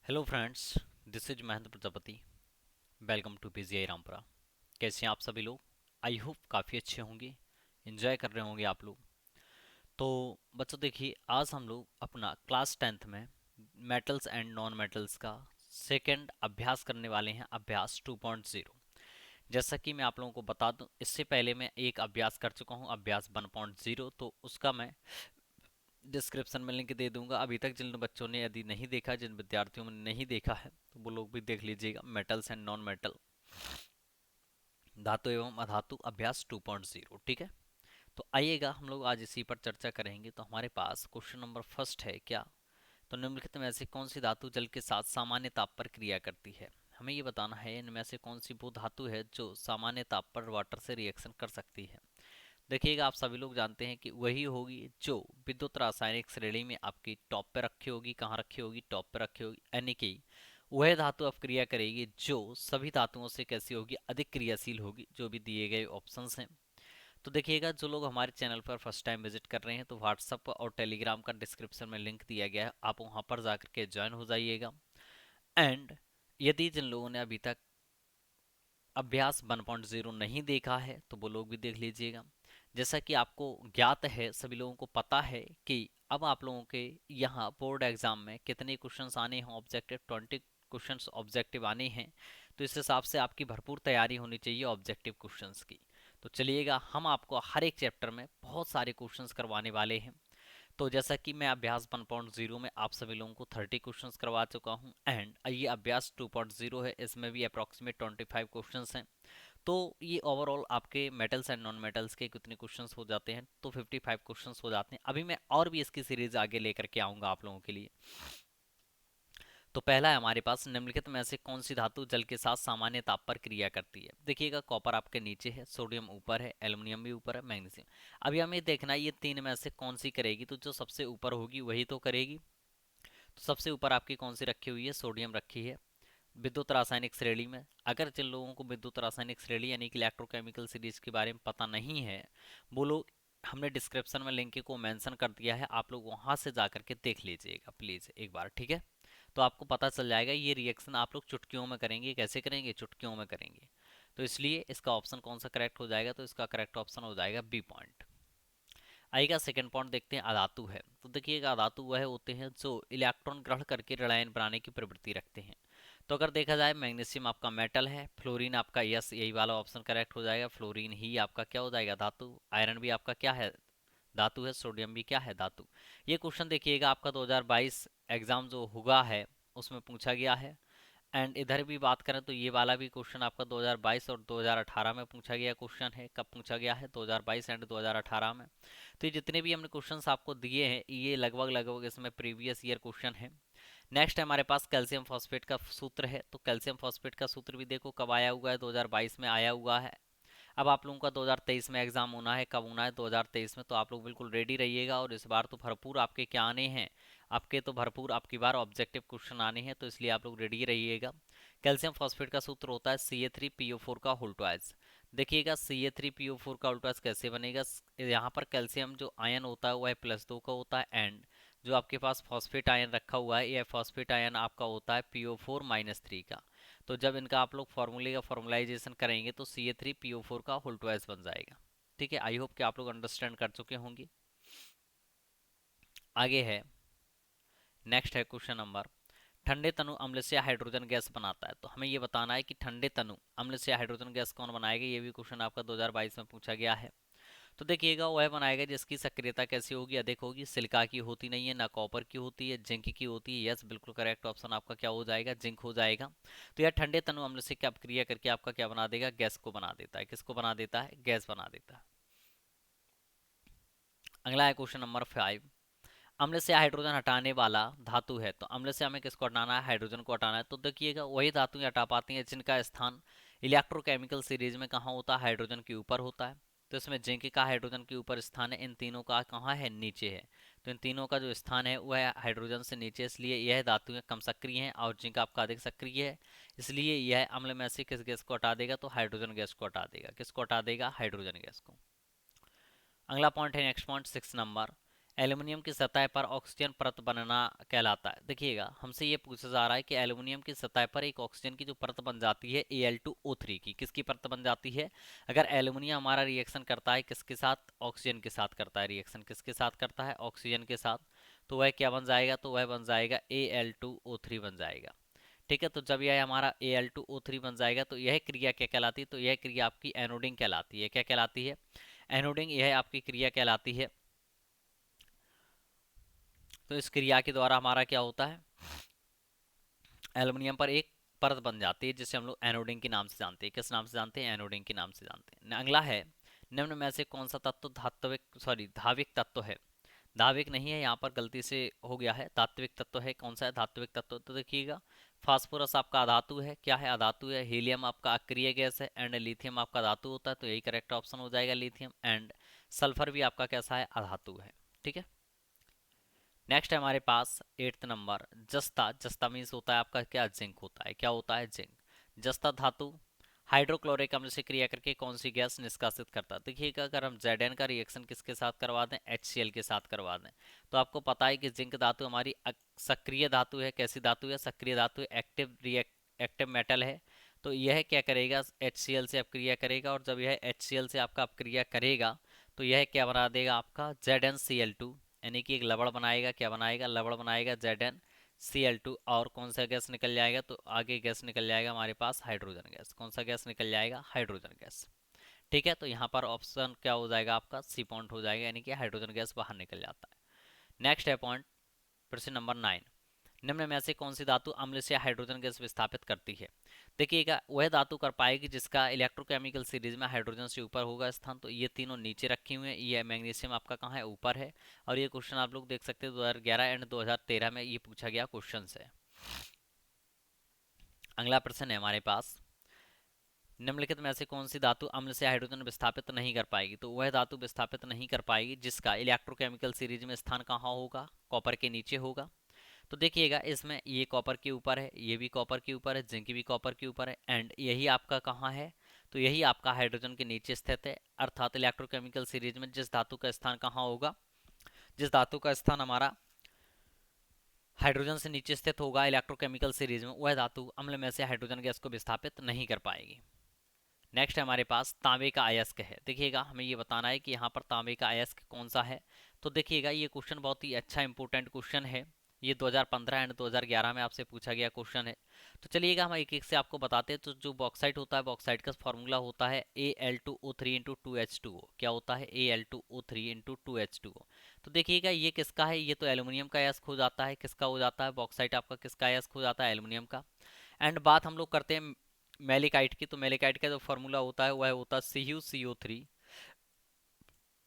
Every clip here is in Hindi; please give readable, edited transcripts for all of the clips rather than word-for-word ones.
Hello friends, this is Mahendra Prajapati. Welcome to PGI Rampura. कैसे हैं आप सभी लोग? आई होप काफ़ी अच्छे होंगे, एंजॉय कर रहे होंगे आप लोग। तो बच्चों देखिए, आज हम लोग अपना क्लास 10th में मेटल्स एंड नॉन मेटल्स का सेकंड अभ्यास करने वाले हैं, अभ्यास 2.0। जैसा कि मैं आप लोगों को बता दूं, इससे पहले मैं एक अभ्यास कर चुका हूं, अभ्यास 1.0, तो उसका मैं डिस्क्रिप्शन में लिंक दे दूंगा। अभी तक जिन बच्चों ने यदि नहीं देखा, जिन विद्यार्थियों ने नहीं देखा है, तो वो लोग भी देख लीजिएगा। मेटल्स एंड नॉन मेटल, धातु एवं अधातु, अभ्यास 2.0। ठीक है, तो आइएगा हम लोग आज इसी पर चर्चा करेंगे। तो हमारे पास क्वेश्चन नंबर फर्स्ट है क्या? तो निम्नलिखित में से कौन सी धातु जल के साथ सामान्य ताप पर क्रिया करती है? हमें ये बताना है इनमें से कौन सी वो धातु है जो सामान्य ताप पर वाटर से रिएक्शन कर सकती है। देखिएगा, आप सभी लोग जानते हैं कि वही होगी जो विद्युत रासायनिक श्रेणी में आपकी टॉप पे रखी होगी। कहाँ रखी होगी? टॉप पे रखी होगी, यानी कि वह धातु अब क्रिया करेगी जो सभी धातुओं से कैसी होगी? अधिक क्रियाशील होगी, जो भी दिए गए ऑप्शंस हैं। तो देखिएगा, जो लोग हमारे चैनल पर फर्स्ट टाइम विजिट कर रहे हैं, तो व्हाट्सअप और टेलीग्राम का डिस्क्रिप्शन में लिंक दिया गया है, आप वहां पर जाकर के ज्वाइन हो जाइएगा। एंड यदि जिन लोगों ने अभी तक अभ्यास 1.0 नहीं देखा है, तो वो लोग भी देख लीजिएगा। जैसा कि आपको ज्ञात है, सभी लोगों को पता है कि अब आप लोगों के यहाँ बोर्ड एग्जाम में कितने क्वेश्चंस आने हैं? ऑब्जेक्टिव 20 क्वेश्चंस ऑब्जेक्टिव आने हैं। तो इस हिसाब से आपकी भरपूर तैयारी होनी चाहिए ऑब्जेक्टिव क्वेश्चंस की। तो चलिएगा, हम आपको हर एक चैप्टर में बहुत सारे क्वेश्चंस करवाने वाले हैं। तो जैसा कि मैं अभ्यास 1.0 में आप सभी लोगों को 30 क्वेश्चंस करवा चुका हूं, एंड ये अभ्यास 2.0 है, इसमें भी अप्रॉक्सीमेट 25 क्वेश्चंस हैं। तो ये ओवरऑल आपके मेटल्स एंड नॉन मेटल्स के कितने क्वेश्चंस हो जाते हैं? तो 55 क्वेश्चंस हो जाते हैं। अभी मैं और भी इसकी सीरीज आगे लेकर के आऊंगा आप लोगों के लिए। तो पहला है हमारे पास, निम्नलिखित में से कौन सी धातु जल के साथ सामान्य ताप पर क्रिया करती है? देखिएगा, कॉपर आपके नीचे है, सोडियम ऊपर है, एल्युमिनियम भी ऊपर है, मैग्नीशियम। अभी हमें देखना है ये तीन में से कौन सी करेगी। तो जो सबसे ऊपर होगी वही तो करेगी। तो सबसे ऊपर आपकी कौन सी रखी हुई है? सोडियम रखी है विद्युत रासायनिक श्रेणी में। अगर जिन लोगों को विद्युत रासायनिक श्रेणी यानी कि इलेक्ट्रोकेमिकल सीरीज के बारे में पता नहीं है, वो लोग, हमने डिस्क्रिप्शन में लिंक को मेंशन कर दिया है, आप लोग वहां से जाकर के देख लीजिएगा प्लीज एक बार। ठीक है, तो आपको पता चल जाएगा। ये रिएक्शन आप लोग चुटकियों में करेंगे। कैसे करेंगे? चुटकियों में करेंगे। तो इसलिए इसका ऑप्शन कौन सा करेक्ट हो जाएगा? तो इसका करेक्ट ऑप्शन हो जाएगा बी पॉइंट। आएगा सेकंड पॉइंट, देखते हैं अधातु है। तो देखिएगा, अधातु वह होते हैं जो इलेक्ट्रॉन ग्रहण करके ऋणायन बनाने की प्रवृत्ति रखते हैं। तो अगर देखा जाए, मैग्नीशियम आपका मेटल है, फ्लोरीन आपका, यस यही वाला ऑप्शन करेक्ट हो जाएगा। फ्लोरीन ही आपका क्या हो जाएगा? धातु। आयरन भी आपका क्या है? धातु है। सोडियम भी क्या है? धातु। ये क्वेश्चन देखिएगा आपका 2022 एग्जाम जो हुआ है उसमें पूछा गया है। एंड इधर भी बात करें तो ये वाला भी क्वेश्चन आपका 2022 और 2018 में पूछा गया क्वेश्चन है। कब पूछा गया है? 2022 एंड 2018 में। तो ये जितने भी हमने क्वेश्चंस आपको दिए हैं, ये लगभग लगभग इसमें प्रीवियस ईयर क्वेश्चन है। नेक्स्ट है हमारे पास कैल्शियम फॉस्फेट का सूत्र है। तो कैल्शियम फॉस्फेट का सूत्र भी देखो कब आया हुआ है? 2022 में आया हुआ है। अब आप लोगों का 2023 में एग्जाम होना है। कब होना है? 2023 में। तो आप लोग बिल्कुल रेडी रहिएगा, और इस बार तो भरपूर आपके क्या आने हैं? आपके तो भरपूर आपकी बार ऑब्जेक्टिव क्वेश्चन आने हैं, तो इसलिए आप लोग रेडी रहिएगा। कैल्शियम फॉस्फेट का सूत्र होता है Ca3PO4 का होल ट्वाइस। देखिएगा, Ca3PO4 का होल ट्वाइस कैसे बनेगा? यहाँ पर कैल्शियम जो आयन होता है वह +2 का होता है, एंड जो आपके पास फॉस्फेट आयन रखा हुआ है, यह फॉस्फेट आयन आपका होता है PO4-3 का। तो जब इनका आप लोग फॉर्मूले का फॉर्मुलाइजेशन करेंगे तो Ca3PO4 का होल ट्वाइस बन जाएगा। ठीक है, आई होप कि आप लोग अंडरस्टैंड कर चुके होंगे। आगे है, नेक्स्ट है क्वेश्चन नंबर, ठंडे तनु अम्ल से हाइड्रोजन गैस बनाता है। तो हमें ये बताना है कि ठंडे तनु अम्ल से हाइड्रोजन गैस कौन बनाएगा। ये भी क्वेश्चन आपका 2022 में पूछा गया है। तो देखिएगा, वह बनाएगा जिसकी सक्रियता कैसी होगी? अधिक होगी। सिलिका की होती नहीं है, ना कॉपर की होती है, जिंक की होती है। यस, बिल्कुल करेक्ट ऑप्शन आपका क्या हो जाएगा? जिंक हो जाएगा। तो यह ठंडे तनु अम्ल से क्या क्रिया करके आपका क्या बना देगा? गैस को बना देता है। किसको बना देता है? गैस बना देता है। अगला है क्वेश्चन नंबर 5, अम्ल से हाइड्रोजन हटाने वाला धातु है। तो अम्ल से हमें किसको हटाना है? हाइड्रोजन को हटाना है। तो देखिएगा, वही धातु हटा पाती हैं जिनका स्थान इलेक्ट्रोकेमिकल सीरीज में कहाँ होता है? हाइड्रोजन के ऊपर होता है। तो इसमें जिंक का हाइड्रोजन के ऊपर स्थान है, इन तीनों का कहाँ है? नीचे है। तो इन तीनों का जो स्थान है वह हाइड्रोजन से नीचे, इसलिए यह धातुएं कम सक्रिय हैं और जिंक आपका अधिक सक्रिय है। इसलिए यह अम्ल में से किस गैस को हटा देगा? तो हाइड्रोजन गैस को हटा देगा। किसको हटा देगा? हाइड्रोजन गैस को। अगला पॉइंट है, नेक्स्ट पॉइंट 6 नंबर, एल्युमिनियम की सतह पर ऑक्सीजन परत बनना कहलाता है। देखिएगा हमसे ये पूछा जा रहा है कि एल्युमिनियम की सतह पर एक ऑक्सीजन की जो परत बन जाती है Al2O3 की, किसकी परत बन जाती है? अगर एल्युमिनियम हमारा रिएक्शन करता है किसके साथ? ऑक्सीजन के साथ करता है रिएक्शन। किसके साथ करता है? ऑक्सीजन के साथ। तो वह क्या बन जाएगा? तो वह बन जाएगा Al2O3 बन जाएगा। ठीक है, तो जब यह हमारा Al2O3 बन जाएगा तो यह क्रिया क्या कहलाती है? तो यह क्रिया आपकी एनोडिंग कहलाती है। क्या कहलाती है? एनोडिंग। यह आपकी क्रिया कहलाती है। तो इस क्रिया के द्वारा हमारा क्या होता है? एल्युमिनियम पर एक परत बन जाती है जिसे हम लोग एनोडिंग के नाम से जानते हैं। किस नाम से जानते हैं? एनोडिंग के नाम से जानते हैं। अगला है, निम्न में से कौन सा तत्व धात्विक तत्व है? धाविक नहीं है, यहाँ पर गलती से हो गया है, धात्विक तत्व है। कौन सा है धात्विक तत्व? तो देखिएगा, फास्फोरस आपका अधातु है। क्या है? अधातु है। हीलियम आपका अक्रिय गैस है। एंड लिथियम आपका धातु होता है, तो यही करेक्ट ऑप्शन हो जाएगा, लिथियम। एंड सल्फर भी आपका कैसा है? अधातु है। ठीक है, नेक्स्ट है हमारे पास 8th नंबर, जस्ता। जस्ता मीन्स होता है आपका क्या? जिंक होता है। क्या होता है? जिंक। जस्ता धातु हाइड्रोक्लोरिक अम्ल से क्रिया करके कौन सी गैस निष्कासित करता है? देखिएगा, अगर हम Zn का रिएक्शन किसके साथ करवा दें? HCl के साथ करवा दें, तो आपको पता है कि जिंक धातु हमारी सक्रिय धातु है। कैसी धातु है? सक्रिय धातु है। एक्टिव मेटल है। तो यह क्या करेगा? HCl से अपक्रिया करेगा, और जब यह HCl से आपका अपक्रिया करेगा तो यह क्या बना देगा? आपका ZnCl2, यानी कि एक लवण बनाएगा। क्या बनाएगा? लवण बनाएगा ZnCl2। और कौन सा गैस निकल जाएगा? तो आगे गैस निकल जाएगा हमारे पास हाइड्रोजन गैस। कौन सा गैस निकल जाएगा? Hydrogen gas. ठीक है, तो यहाँ पर ऑप्शन क्या हो जाएगा? आपका सी पॉइंट हो जाएगा, यानी कि हाइड्रोजन गैस बाहर निकल जाता है। नेक्स्ट है पॉइंट, प्रश्न नंबर 9, निम्न में से कौन सी धातु अम्ल से हाइड्रोजन गैस विस्थापित करती है? देखिएगा, वह धातु कर पाएगी जिसका इलेक्ट्रोकेमिकल सीरीज में हाइड्रोजन से ऊपर होगा स्थान। तो ये तीनों नीचे रखे हुए हैं। ये मैग्नीशियम आपका कहाँ है? ऊपर है। और ये क्वेश्चन आप लोग देख सकते हैं 2011 एंड 2013 में ये पूछा गया क्वेश्चन है। अगला प्रश्न है हमारे पास, निम्नलिखित में से कौन सी धातु अम्ल से हाइड्रोजन विस्थापित नहीं कर पाएगी? तो वह धातु विस्थापित नहीं कर पाएगी जिसका इलेक्ट्रोकेमिकल सीरीज में स्थान कहाँ होगा? कॉपर के नीचे होगा। तो देखिएगा, इसमें ये कॉपर के ऊपर है, ये भी कॉपर के ऊपर है, जिंक भी कॉपर के ऊपर है, एंड यही आपका कहाँ है? तो यही आपका हाइड्रोजन के नीचे स्थित है। अर्थात इलेक्ट्रोकेमिकल सीरीज में जिस धातु का स्थान कहाँ होगा? जिस धातु का स्थान हमारा हाइड्रोजन से नीचे स्थित होगा इलेक्ट्रोकेमिकल सीरीज में, वह धातु अम्ल में से हाइड्रोजन गैस को विस्थापित नहीं कर पाएगी। नेक्स्ट है हमारे पास तांबे का अयस्क है। देखिएगा, हमें ये बताना है कि यहाँ पर तांबे का अयस्क कौन सा है। तो देखिएगा, ये क्वेश्चन बहुत ही अच्छा इंपॉर्टेंट क्वेश्चन है। ये 2015 एंड 2011 में आपसे पूछा गया क्वेश्चन है। तो चलिएगा, हम एक एक से आपको बताते हैं। तो जो बॉक्साइट होता है, बॉक्साइट का फॉर्मूला होता है Al2O3 इंटू 2H2O। क्या होता है? Al2O3 into 2H2O। तो देखिएगा, ये किसका है? ये तो एल्यूमिनियम का अयस्क हो जाता है। किसका हो जाता है? बॉक्साइट आपका किसका अयस्क हो जाता है? एल्यूमिनियम का। एंड बात हम लोग करते हैं मेलिकाइट की। तो मेलिकाइट का जो फॉर्मूला होता है वह होता है CuCO3।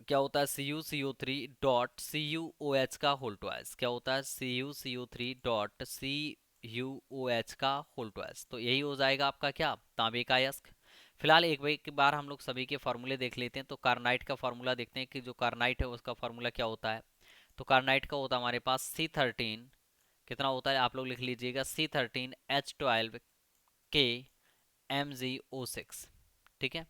क्या होता है? CuCO3 डॉट CuOH का होल ट्वाइस। क्या होता है? CuCO3 डॉट CuOH का होल ट्वाइस। तो यही हो जाएगा आपका क्या? तांबे का अयस्क। फिलहाल एक बार हम लोग सभी के फॉर्मूले देख लेते हैं। तो कार्नाइट का फॉर्मूला देखते हैं कि जो कार्नाइट है उसका फॉर्मूला क्या होता है। तो कार्नाइट का होता है हमारे पास C13। कितना होता है? आप लोग लिख लीजिएगा, C13H12 K MgO6। ठीक है,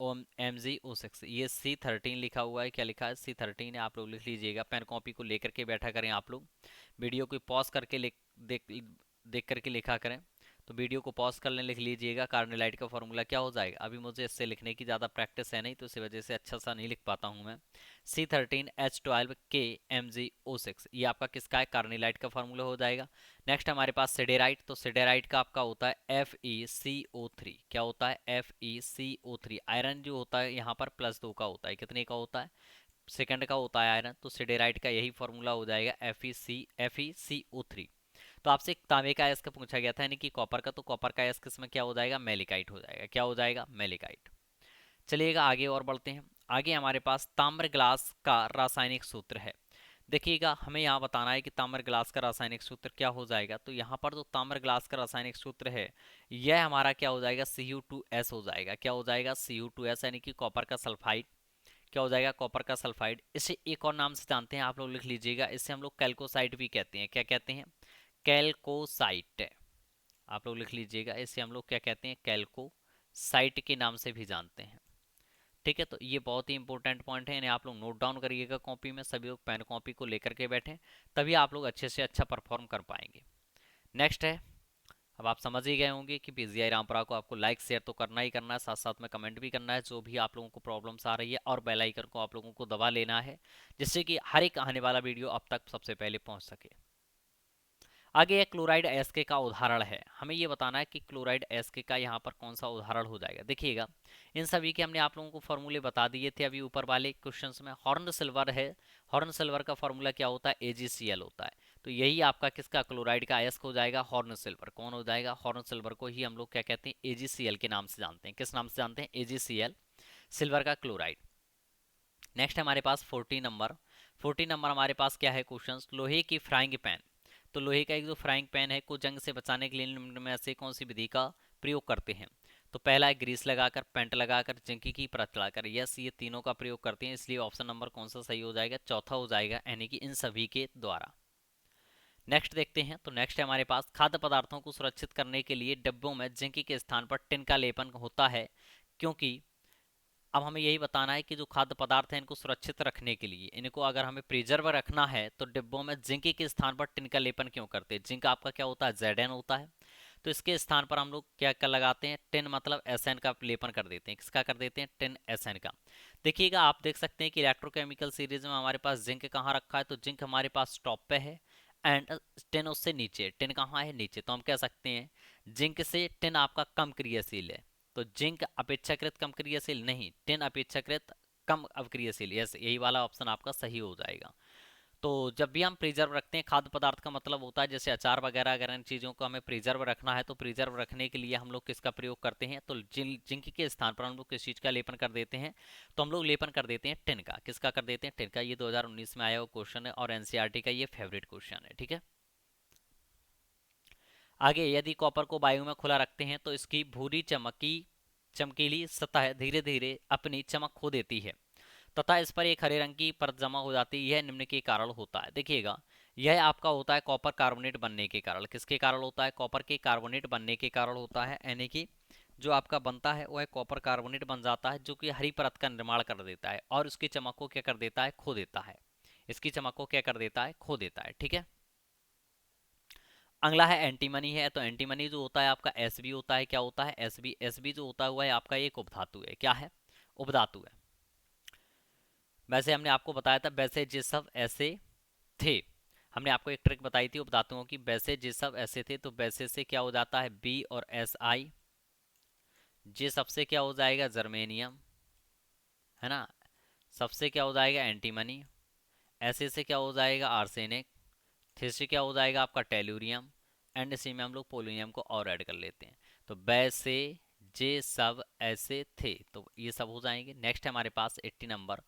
MgO6। ये C13 लिखा हुआ है। क्या लिखा है? C13 है। आप लोग लिख लीजिएगा, पेन कॉपी को लेकर के बैठा करें। आप लोग वीडियो को पॉज करके देख करके लिखा करें। तो वीडियो को पॉज कर लें, लिख लीजिएगा कार्नेलाइट का फॉर्मूला क्या हो जाएगा। अभी मुझे इससे लिखने की ज़्यादा प्रैक्टिस है नहीं, तो इसी वजह से अच्छा सा नहीं लिख पाता हूँ मैं। C13H12K MgO6, ये आपका किसका है? कार्नेलाइट का फॉर्मूला हो जाएगा। नेक्स्ट हमारे पास सिडेराइट। तो सिडेराइट का आपका होता है FeCO3। क्या होता है? FeCO3। आयरन जो होता है यहाँ पर +2 का होता है। कितने का होता है? सेकंड का होता है आयरन। तो सिडेराइट का यही फॉर्मूला हो जाएगा FeCO3। तो आपसे एक तांबे का अयस्क पूछा गया था, यानी कि कॉपर का। तो कॉपर का अयस्क इसमें क्या हो जाएगा? मेलिकाइट हो जाएगा। क्या हो जाएगा? मेलिकाइट। चलिएगा आगे और बढ़ते हैं। आगे हमारे पास ताम्र ग्लास का रासायनिक सूत्र है। देखिएगा, हमें यहाँ बताना है कि ताम्र ग्लास का रासायनिक सूत्र क्या हो जाएगा। तो यहाँ पर जो ताम्र ग्लास का रासायनिक सूत्र है, यह हमारा क्या हो जाएगा? Cu2S हो जाएगा। क्या हो जाएगा? Cu2S, यानी कि कॉपर का सल्फाइड। क्या हो जाएगा? कॉपर का सल्फाइड। इसे एक और नाम से जानते हैं, आप लोग लिख लीजिएगा, इसे हम लोग कैल्कोसाइट भी कहते हैं। क्या कहते हैं? कैल्कोसाइट। आप लोग लिख लीजिएगा, इसे हम लोग क्या कहते हैं? कैल्कोसाइट के नाम से भी जानते हैं। ठीक है, तो ये बहुत ही इंपॉर्टेंट पॉइंट है, इन्हें आप लोग नोट डाउन करिएगा कॉपी में, सभी लोग पेन कॉपी को लेकर के बैठे, तभी आप लोग अच्छे से अच्छा परफॉर्म कर पाएंगे। नेक्स्ट है, अब आप समझ ही गए होंगे कि पीजीआई रामपुरा को आपको लाइक शेयर तो करना ही करना है, साथ साथ में कमेंट भी करना है जो भी आप लोगों को प्रॉब्लम्स आ रही है, और बेल आइकन को आप लोगों को दबा लेना है, जिससे कि हर एक आने वाला वीडियो अब तक सबसे पहले पहुंच सके। आगे एक क्लोराइड एसके का उदाहरण है, हमें ये बताना है कि क्लोराइड एसके का यहाँ पर कौन सा उदाहरण हो जाएगा। देखिएगा, इन सभी के हमने आप लोगों को फॉर्मूले बता दिए थे अभी ऊपर वाले क्वेश्चंस में। हॉर्न सिल्वर है, हॉर्न सिल्वर का फॉर्मूला क्या होता है, AgCl होता है। तो यही आपका किसका, क्लोराइड का एस हो जाएगा, हॉर्न सिल्वर। कौन हो जाएगा, हॉर्न सिल्वर को ही हम लोग क्या कहते हैं, AgCl के नाम से जानते हैं। किस नाम से जानते हैं, AgCl, सिल्वर का क्लोराइड। नेक्स्ट हमारे पास 14 नंबर हमारे पास क्या है क्वेश्चन, लोहे की फ्राइंग पैन। तो लोहे का एक जो फ्राइंग पैन है को जंग से बचाने के लिए निम्न में से कौन सी विधि का प्रयोग करते हैं। तो पहला है ग्रीस लगाकर, पेंट लगाकर, जिंक की परत लगाकर। यस, ये तीनों का प्रयोग करते हैं, इसलिए ऑप्शन नंबर कौन सा सही हो जाएगा, चौथा हो जाएगा, यानी कि इन सभी के द्वारा। नेक्स्ट देखते हैं, तो नेक्स्ट है हमारे पास, खाद्य पदार्थों को सुरक्षित करने के लिए डिब्बों में जिंक के स्थान पर टिन का लेपन होता है, क्योंकि अब हमें यही बताना है कि जो खाद्य पदार्थ हैं इनको सुरक्षित रखने के लिए, इनको अगर हमें प्रिजर्व रखना है तो डिब्बों में जिंक के स्थान पर टिन का लेपन क्यों करते हैं। जिंक आपका क्या होता है, Zn होता है, तो इसके स्थान पर हम लोग क्या कर लगाते हैं, टिन मतलब Sn का लेपन कर देते हैं। किसका कर देते हैं, टिन Sn का। देखिएगा, आप देख सकते हैं कि इलेक्ट्रोकेमिकल सीरीज में हमारे पास जिंक कहाँ रखा है, तो जिंक हमारे पास टॉप पे है एंड टिन उससे नीचे। टिन कहाँ है, नीचे। तो हम कह सकते हैं जिंक से टिन आपका कम क्रियाशील है, तो जिंक अपेक्षाकृत कम क्रियाशील नहीं, टिन अपेक्षाकृत कम अवक्रियशील। यस, यही वाला ऑप्शन आपका सही हो जाएगा। तो जब भी हम प्रिजर्व रखते हैं खाद्य पदार्थ का मतलब होता है जैसे अचार वगैरह, अगर इन चीज़ों को हमें प्रिजर्व रखना है तो प्रिजर्व रखने के लिए हम लोग किसका प्रयोग करते हैं, तो जिंक के स्थान पर हम लोग किस चीज़ का लेपन कर देते हैं, तो हम लोग लेपन कर देते हैं टिन का। किसका कर देते हैं, टिन का। ये 2019 में आया हुआ क्वेश्चन है और एनसीईआरटी का ये फेवरेट क्वेश्चन है, ठीक है। आगे, यदि कॉपर को वायु में खुला रखते हैं तो इसकी भूरी चमकीली सतह धीरे धीरे अपनी चमक खो देती है तथा इस पर एक हरे रंग की परत जमा हो जाती है। यह निम्न के कारण होता है। देखिएगा, यह आपका होता है कॉपर कार्बोनेट बनने के कारण। किसके कारण होता है, कॉपर के कार्बोनेट बनने के कारण होता है, यानी कि जो आपका बनता है वह कॉपर कार्बोनेट बन जाता है, जो कि हरी परत का निर्माण कर देता है और उसकी चमक को क्या कर देता है, खो देता है। इसकी चमक को क्या कर देता है, खो देता है, ठीक है। अगला है एंटीमनी है, तो एंटीमनी जो होता है आपका Sb होता है। क्या होता है, Sb जो होता हुआ है आपका एक उपधातु है। क्या है, उपधातु है। वैसे हमने आपको बताया था वैसे जे सब ऐसे थे, हमने आपको एक ट्रिक बताई थी उपधातुओं की। वैसे जे सब ऐसे थे, तो वैसे से क्या हो जाता है, बी और Si। जे सबसे क्या हो जाएगा, जर्मेनियम, है ना। सबसे क्या हो जाएगा, एंटीमनी। ऐसे से क्या हो जाएगा, आर्सेनिक। फिर से क्या हो जाएगा आपका, टेलुरियम। एंड इसी में हम लोग पोलोनियम को और ऐड कर लेते हैं। तो वैसे जे सब ऐसे थे, तो ये सब हो जाएंगे। नेक्स्ट है हमारे पास 80 नंबर,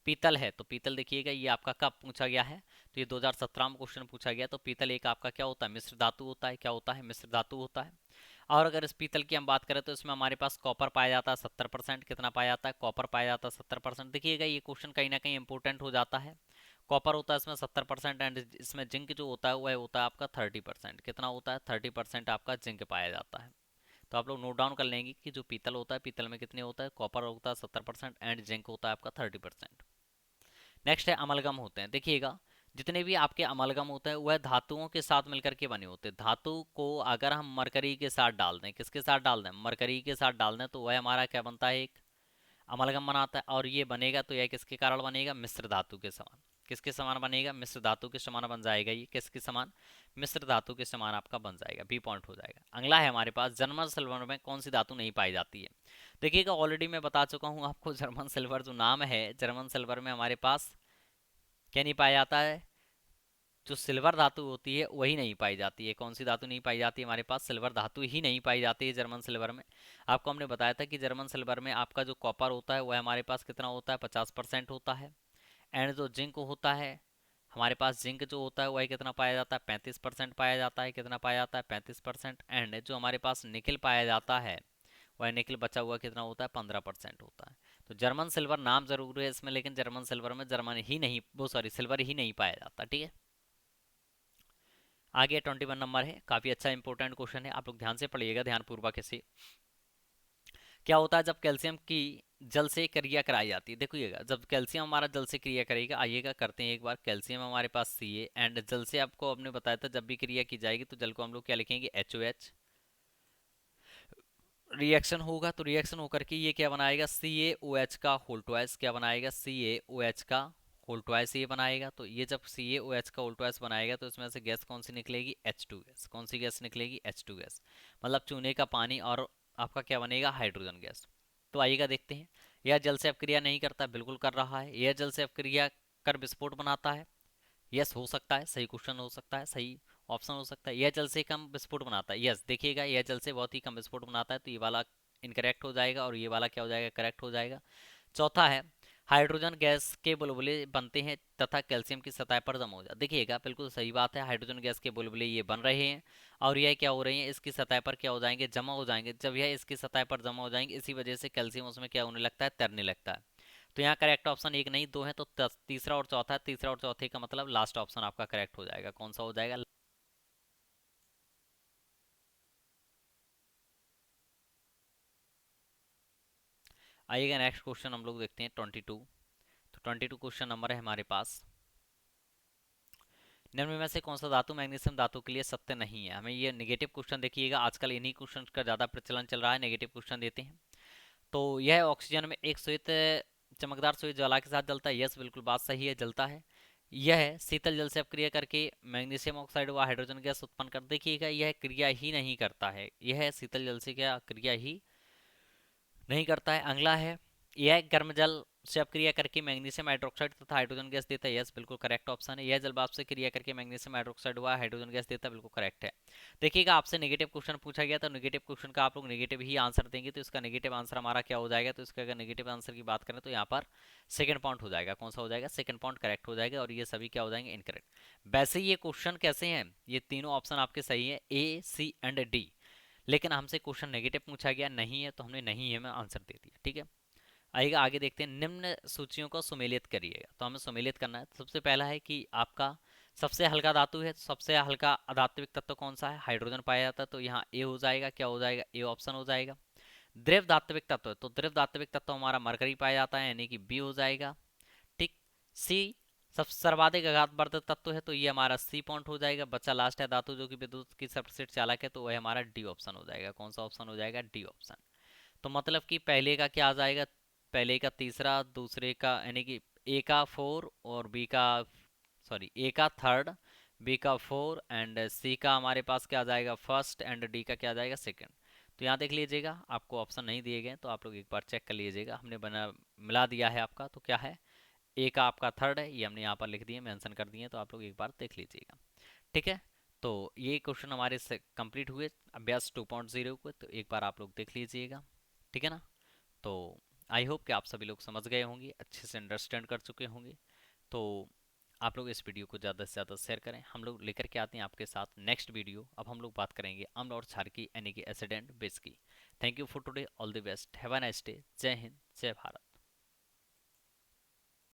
पीतल है। तो पीतल देखिएगा, ये आपका कब पूछा गया है, तो ये 2017 में क्वेश्चन पूछा गया। तो पीतल एक आपका क्या होता है, मिश्र धातु होता है। क्या होता है, मिश्र धातु होता है। और अगर इस पीतल की हम बात करें तो इसमें हमारे पास कॉपर पाया जाता है 70%। कितना पाया जाता है, कॉपर पाया जाता है 70%। देखिएगा, ये क्वेश्चन कहीं ना कहीं इंपॉर्टेंट हो जाता है। कॉपर होता है इसमें 70% एंड इसमें जिंक जो होता है वह होता है आपका 30%। कितना होता है, 30% आपका जिंक पाया जाता है। तो आप लोग नोट डाउन कर लेंगे कि जो पीतल होता है, पीतल में कितने होता है, कॉपर होता है 70% एंड जिंक होता है आपका 30%। नेक्स्ट है अमलगम होते हैं। देखिएगा, जितने भी आपके अमलगम होते हैं वह धातुओं के साथ मिलकर के बने होते हैं। धातु को अगर हम मरकरी के साथ डाल दें, किसके साथ डाल दें, मरकरी के साथ डाल दें, तो वह हमारा क्या बनता है, एक अमलगम बनाता है। और ये बनेगा तो यह किसके कारण बनेगा, मिश्र धातु के समान। किसके समान बनेगा, मिश्र धातु के समान बन जाएगा। ये किसके समान, मिश्र धातु के समान आपका बन जाएगा, बी पॉइंट हो जाएगा। अगला है हमारे पास, जर्मन सिल्वर में कौन सी धातु नहीं पाई जाती है। देखिएगा, ऑलरेडी मैं बता चुका हूँ आपको, जर्मन सिल्वर जो नाम है, जर्मन सिल्वर में हमारे पास क्या नहीं पाया जाता है, जो सिल्वर धातु होती है वही नहीं पाई जाती है। कौन सी धातु नहीं पाई जाती है, हमारे पास सिल्वर धातु ही नहीं पाई जाती है जर्मन सिल्वर में। आपको हमने बताया था कि जर्मन सिल्वर में आपका जो कॉपर होता है वह हमारे पास कितना होता है, 50% होता है। एंड जो जिंक होता है हमारे पास, जिंक जो होता है वह कितना पाया जाता है, 35% पाया जाता है। कितना पाया जाता है, 35%। एंड जो हमारे पास निकल पाया जाता है वह निकल बचा हुआ कितना होता है, 15% होता है। तो जर्मन सिल्वर नाम जरूर है इसमें, लेकिन जर्मन सिल्वर में जर्मन ही नहीं, वो सॉरी सिल्वर ही नहीं पाया जाता, ठीक है। आगे 21 नंबर है, काफी अच्छा इंपॉर्टेंट क्वेश्चन है, आप लोग ध्यान से पढ़िएगा, ध्यान पूर्वक इसे। क्या होता है जब कैल्शियम की जल से क्रिया कराई जाती है? देखिएगा, जब कैल्शियम हमारा जल से क्रिया करेगा, आइएगा करते हैं एक बार। कैल्शियम हमारे पास सी एंड जल से, आपको हमने बताया था जब भी क्रिया की जाएगी तो जल को हम लोग क्या लिखेंगे, HOH। रिएक्शन होगा तो रिएक्शन होकर के ये क्या बनाएगा, CaOH का होल ट्वाइस। क्या बनाएगा, CaOH का होल ट्वाइस ये बनाएगा। तो ये जब CaOH का होल ट्वाइस बनाएगा तो इसमें से गैस कौन सी निकलेगी, H2 गैस। कौन सी गैस निकलेगी, H2 गैस। मतलब चूने का पानी और आपका क्या बनेगा, हाइड्रोजन गैस। तो आइएगा देखते हैं, यह जल से अपक्रिया नहीं करता, बिल्कुल कर रहा है। यह जल से अपक्रिया कर विस्फोट बनाता है, यस हो सकता है, सही क्वेश्चन हो सकता है, सही ऑप्शन हो सकता है। यह जल से कम विस्फोट बनाता है, यस देखिएगा यह जल से बहुत ही कम विस्फोट बनाता है, तो ये वाला इनकरेक्ट हो जाएगा और ये वाला क्या हो जाएगा, करेक्ट हो जाएगा। चौथा है, हाइड्रोजन गैस के बुलबुले बनते हैं तथा कैल्शियम की सतह पर जमा हो जाते। देखिएगा बिल्कुल सही बात है, हाइड्रोजन गैस के बुलबुले ये बन रहे हैं और यह क्या हो रही है, इसकी सतह पर क्या हो जाएंगे, जमा हो जाएंगे। जब यह इसकी सतह पर जमा हो जाएंगे, इसी वजह से कैल्शियम उसमें क्या होने लगता है, तैरने लगता है। तो यहाँ करेक्ट ऑप्शन एक नहीं दो है, तो तीसरा और चौथा है। तीसरा और चौथे का मतलब लास्ट ऑप्शन आपका करेक्ट हो जाएगा। कौन सा हो जाएगा, आइएगा नेक्स्ट क्वेश्चन हम लोग देखते हैं 22। तो 22 क्वेश्चन नंबर है हमारे पास, निम्न में से कौन सा धातु मैग्नीशियम धातु के लिए सत्य नहीं है। हमें ये नेगेटिव क्वेश्चन देखिएगा, आजकल इन्हीं क्वेश्चन का ज्यादा प्रचलन चल रहा है, नेगेटिव क्वेश्चन देते हैं। तो यह ऑक्सीजन में एक श्वेत चमकदार श्वेत ज्वाला के साथ जलता है, यस बिल्कुल बात सही है, जलता है। यह शीतल जल से अपक्रिया करके मैग्नीशियम ऑक्साइड व हाइड्रोजन गैस उत्पन्न कर, देखिएगा यह क्रिया ही नहीं करता है, यह शीतल जल से क्या क्रिया ही नहीं करता है। अगला है, यह गर्म जल से अपक्रिया करके मैग्नीशियम हाइड्रोक्साइड तथा हाइड्रोजन गैस देता है, यस बिल्कुल करेक्ट ऑप्शन है। यह जल वाष्प से क्रिया करके मैग्नीशियम हाइड्रोक्साइड व हाइड्रोजन गैस देता है, बिल्कुल करेक्ट है। देखिएगा आपसे नेगेटिव क्वेश्चन पूछा गया, तो नेगेटिव क्वेश्चन का आप लोग नेगेटिव ही आंसर देंगे, तो इसका नेगेटिव आंसर हमारा क्या हो जाएगा, तो इसका अगर नेगेटिव आंसर की बात करें तो यहाँ पर सेकंड पॉइंट हो जाएगा। कौन सा हो जाएगा, सेकंड पॉइंट करेक्ट हो जाएगा, और ये सभी क्या हो जाएंगे, इनकरेक्ट। वैसे ये क्वेश्चन कैसे हैं, ये तीनों ऑप्शन आपके सही है, A, C एंड D। लेकिन हमसे क्वेश्चन नेगेटिव पूछा गया, नहीं है तो हमने नहीं है में आंसर दे दिया, ठीक है। आइएगा आगे देखते हैं, निम्न सूचियों को सुमेलित करिएगा। तो हमें सुमेलित करना है। सबसे पहला है कि आपका सबसे हल्का धातु है, तो सबसे हल्का अधात्विक तत्व कौन सा है, हाइड्रोजन पाया जाता है, तो यहाँ ए हो जाएगा। क्या हो जाएगा, ए ऑप्शन हो जाएगा। द्रव धात्विक तत्व है, तो द्रव धात्विक तत्व हमारा मरकरी पाया जाता है, यानी कि बी हो जाएगा, ठीक। सी सब सर्वाधिक आघातवर्धक तत्व है, तो ये हमारा सी पॉइंट हो जाएगा। बच्चा लास्ट है धातु जो कि विद्युत की सबसेट चालक है, तो वह हमारा डी ऑप्शन हो जाएगा। कौन सा ऑप्शन हो जाएगा, डी ऑप्शन। तो मतलब कि पहले का क्या आ जाएगा, पहले का तीसरा, दूसरे का यानी कि ए का फोर और बी का, सॉरी ए का थर्ड, बी का फोर एंड सी का हमारे पास क्या आ जाएगा, फर्स्ट एंड डी का क्या आ जाएगा, सेकंड। तो यहाँ देख लीजिएगा, आपको ऑप्शन नहीं दिए गए तो आप लोग एक बार चेक कर लीजिएगा। हमने बना मिला दिया है आपका, तो क्या है, ए का आपका थर्ड है, ये हमने यहाँ पर लिख दिए, मेंशन कर दिए, तो आप लोग एक बार देख लीजिएगा, ठीक है। तो ये क्वेश्चन हमारे से कंप्लीट हुए अभ्यास 2.0 को, तो एक बार आप लोग देख लीजिएगा, ठीक है ना। तो आई होप कि आप सभी लोग समझ गए होंगे, अच्छे से अंडरस्टैंड कर चुके होंगे। तो आप लोग इस वीडियो को ज़्यादा से ज़्यादा शेयर करें। हम लोग लेकर के आते हैं आपके साथ नेक्स्ट वीडियो। अब हम लोग बात करेंगे अम्ल और क्षार की, यानी कि एसिड एंड बेस की। Thank you for today, all the best, have a nice day, जय हिंद, जय भारत।